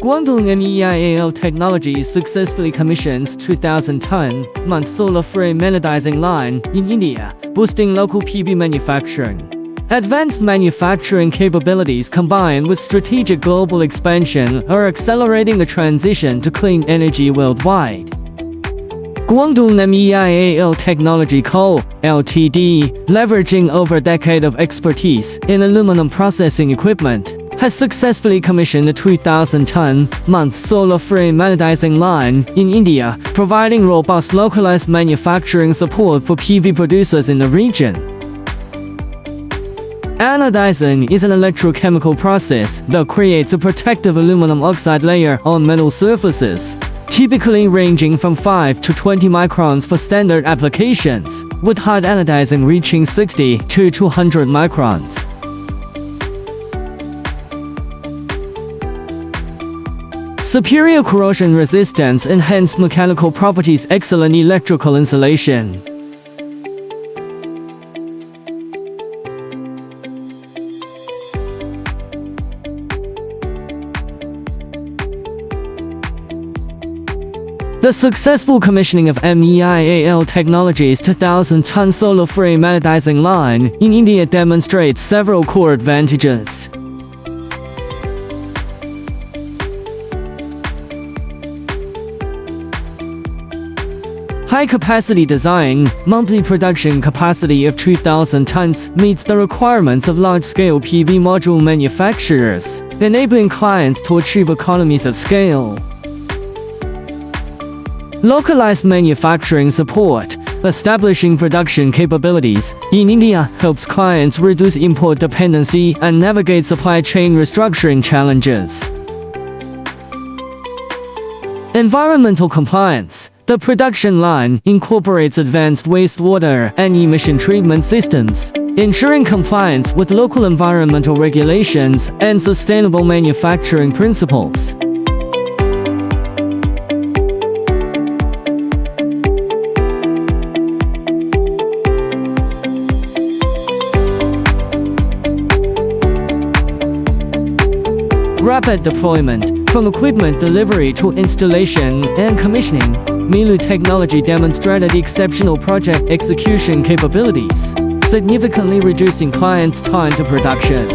Guangdong MEIAL Technologies successfully commissions 2,000-ton-month solar frame anodizing line in India, boosting local PV manufacturing. Advanced manufacturing capabilities combined with strategic global expansion are accelerating the transition to clean energy worldwide. Guangdong MEIAL Technology Co., Ltd., leveraging over a decade of expertise in aluminum processing equipment, has successfully commissioned a 2,000-ton-month solar frame anodizing line in India, providing robust localized manufacturing support for PV producers in the region. Anodizing is an electrochemical process that creates a protective aluminum oxide layer on metal surfaces, typically ranging from 5 to 20 microns for standard applications, with hot anodizing reaching 60 to 200 microns. Superior corrosion resistance, enhanced mechanical properties, excellent electrical insulation. The successful commissioning of MEIAL Technologies' 2,000-ton solar frame anodizing line in India demonstrates several core advantages. High-capacity design, monthly production capacity of 2,000 tons meets the requirements of large-scale PV module manufacturers, enabling clients to achieve economies of scale. Localized manufacturing support, establishing production capabilities in India helps clients reduce import dependency and navigate supply chain restructuring challenges. Environmental compliance. The production line incorporates advanced wastewater and emission treatment systems, ensuring compliance with local environmental regulations and sustainable manufacturing principles. Rapid deployment. From equipment delivery to installation and commissioning, Milu Technology demonstrated exceptional project execution capabilities, significantly reducing clients' time to production.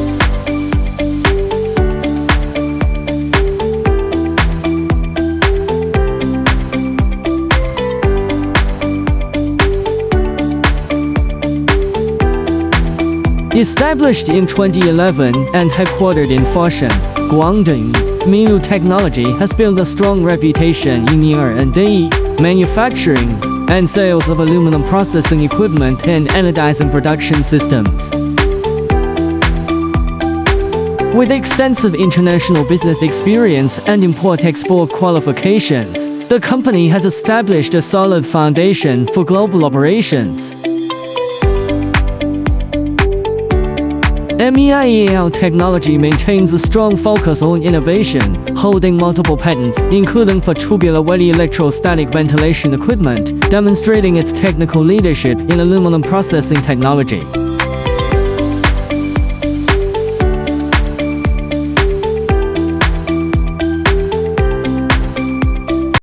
Established in 2011 and headquartered in Foshan, Guangdong, Milu Technology has built a strong reputation in R&D, manufacturing, and sales of aluminum processing equipment and anodizing production systems. With extensive international business experience and import-export qualifications, the company has established a solid foundation for global operations. MEIAL Technology maintains a strong focus on innovation, holding multiple patents, including for tubular well electrostatic ventilation equipment, demonstrating its technical leadership in aluminum processing technology.